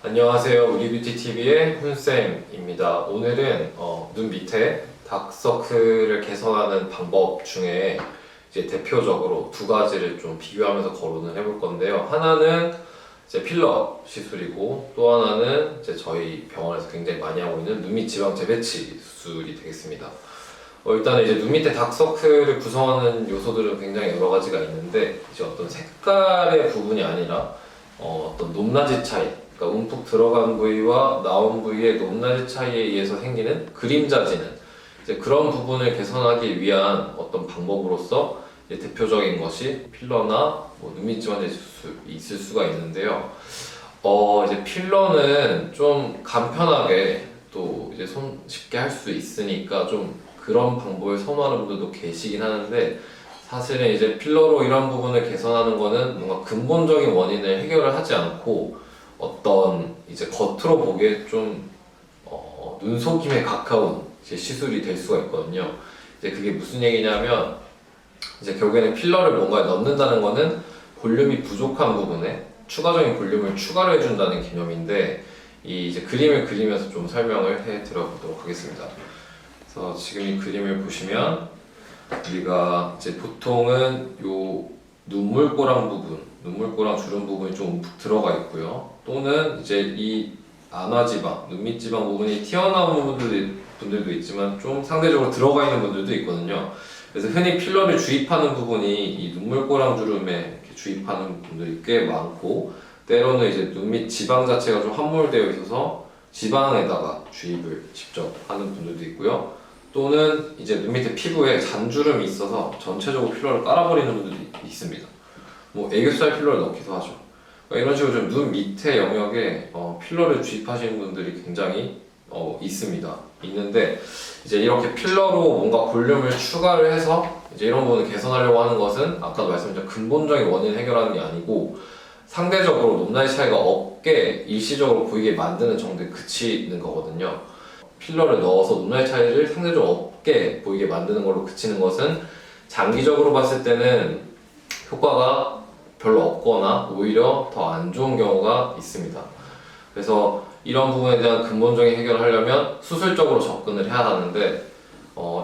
안녕하세요. 우리뷰티TV의 훈쌤입니다. 오늘은 눈 밑에 다크서클을 개선하는 방법 중에 이제 대표적으로 두 가지를 좀 비교하면서 거론을 해볼 건데요. 하나는 이제 필러 시술이고 또 하나는 이제 저희 병원에서 굉장히 많이 하고 있는 눈밑 지방 재배치 수술이 되겠습니다. 일단은 이제 눈 밑에 다크서클을 구성하는 요소들은 굉장히 여러 가지가 있는데 이제 어떤 색깔의 부분이 아니라 어떤 높낮이 차이, 그러니까 움푹 들어간 부위와 나온 부위의 높낮이 차이에 의해서 생기는 그림자지는 이제 그런 부분을 개선하기 위한 어떤 방법으로서 이제 대표적인 것이 필러나 눈밑 지방 재배치 수술이 있을 수가 있는데요. 이제 필러는 좀 간편하게 또 이제 손 쉽게 할 수 있으니까 좀 그런 방법을 선호하는 분들도 계시긴 하는데, 사실은 이제 필러로 이런 부분을 개선하는 거는 뭔가 근본적인 원인을 해결을 하지 않고 어떤 이제 겉으로 보기에 좀 눈속임에 가까운 이제 시술이 될 수가 있거든요. 이제 그게 무슨 얘기냐면, 이제 결국에는 필러를 뭔가에 넣는다는 거는 볼륨이 부족한 부분에 추가적인 볼륨을 추가를 해준다는 개념인데, 이 이제 그림을 그리면서 좀 설명을 해 드려보도록 하겠습니다. 그래서 지금 이 그림을 보시면 우리가 이제 보통은 요 눈물꼬랑 부분, 눈물꼬랑 주름 부분이 좀 움푹 들어가 있고요. 또는 이제 이 안화지방, 눈밑지방 부분이 튀어나오는 분들도 있지만 좀 상대적으로 들어가 있는 분들도 있거든요. 그래서 흔히 필러를 주입하는 부분이 이 눈물꼬랑 주름에 이렇게 주입하는 분들이 꽤 많고, 때로는 이제 눈밑 지방 자체가 좀 함몰되어 있어서 지방에다가 주입을 직접 하는 분들도 있고요. 또는 이제 눈 밑에 피부에 잔주름이 있어서 전체적으로 필러를 깔아버리는 분들이 있습니다. 애교살 필러를 넣기도 하죠. 그러니까 이런 식으로 좀 눈 밑에 영역에 필러를 주입하시는 분들이 굉장히 있는데, 이제 이렇게 필러로 뭔가 볼륨을 추가를 해서 이제 이런 부분을 개선하려고 하는 것은 아까도 말씀드린 근본적인 원인을 해결하는 게 아니고 상대적으로 높낮이 차이가 없게 일시적으로 보이게 만드는 정도에 그치는 거거든요. 필러를 넣어서 높낮이 차이를 상대적으로 없게 보이게 만드는 걸로 그치는 것은 장기적으로 봤을 때는 효과가 별로 없거나 오히려 더 안 좋은 경우가 있습니다. 그래서 이런 부분에 대한 근본적인 해결을 하려면 수술적으로 접근을 해야 하는데,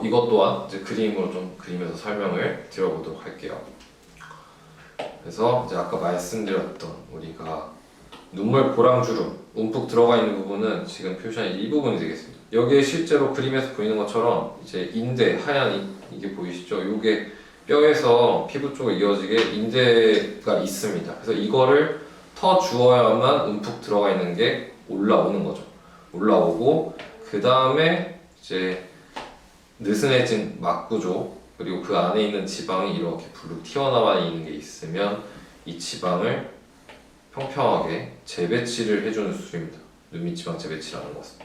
이것 또한 이제 그림으로 좀 그리면서 설명을 드려보도록 할게요. 그래서 이제 아까 말씀드렸던 우리가 눈물 고랑주름 움푹 들어가 있는 부분은 지금 표시한 이 부분이 되겠습니다. 여기에 실제로 그림에서 보이는 것처럼 이제 인대, 하얀 이게 보이시죠? 이게 뼈에서 피부 쪽으로 이어지게 인대가 있습니다. 그래서 이거를 터 주어야만 움푹 들어가 있는 게 올라오는 거죠. 올라오고 그 다음에 이제 느슨해진 막구조, 그리고 그 안에 있는 지방이 이렇게 불룩 튀어나와 있는 게 있으면 이 지방을 평평하게 재배치를 해주는 수술입니다. 눈밑 지방 재배치라는 것은.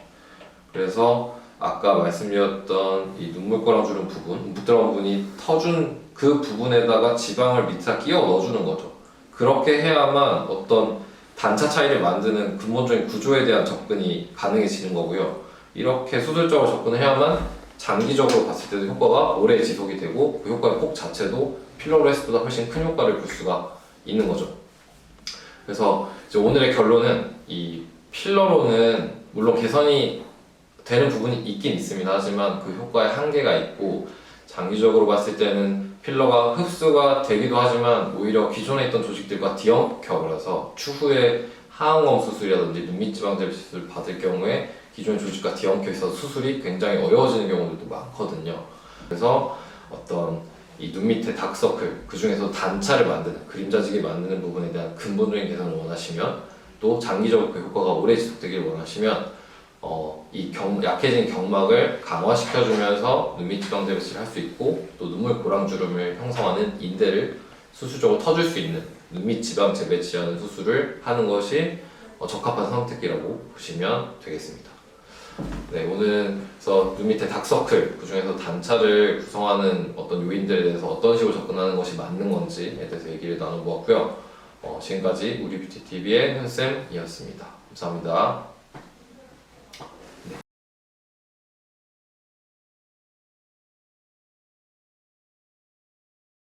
그래서 아까 말씀드렸던 이 눈물꼬랑 주름 부분, 움푹 들어간 부분이 터준 그 부분에다가 지방을 밑에 끼워 넣어주는 거죠. 그렇게 해야만 어떤 단차 차이를 만드는 근본적인 구조에 대한 접근이 가능해지는 거고요. 이렇게 수술적으로 접근을 해야만 장기적으로 봤을 때도 효과가 오래 지속이 되고 그 효과의 폭 자체도 필러로 했을 때보다 훨씬 큰 효과를 볼 수가 있는 거죠. 그래서 이제 오늘의 결론은 이 필러로는 물론 개선이 되는 부분이 있긴 있습니다. 하지만 그 효과에 한계가 있고 장기적으로 봤을 때는 필러가 흡수가 되기도 하지만 오히려 기존에 있던 조직들과 뒤엉켜버려서 추후에 하안검 수술이라든지 눈밑 지방 재배치 수술 받을 경우에 기존의 조직과 뒤엉켜 있어서 수술이 굉장히 어려워지는 경우들도 많거든요. 그래서 어떤 이 눈 밑에 다크서클, 그 중에서 단차를 만드는, 그림자지게 만드는 부분에 대한 근본적인 개선을 원하시면, 또 장기적으로 그 효과가 오래 지속되기를 원하시면 약해진 경막을 강화시켜주면서 눈밑 지방 재배치를 할 수 있고, 또 눈물 고랑주름을 형성하는 인대를 수술적으로 터줄 수 있는 눈밑 지방 재배치하는 수술을 하는 것이 적합한 선택이라고 보시면 되겠습니다. 네, 오늘은 그래서 눈 밑에 다크서클, 그 중에서 단차를 구성하는 어떤 요인들에 대해서 어떤 식으로 접근하는 것이 맞는 건지에 대해서 얘기를 나눠보았고요. 지금까지 우리뷰티TV의 훈쌤이었습니다. 감사합니다.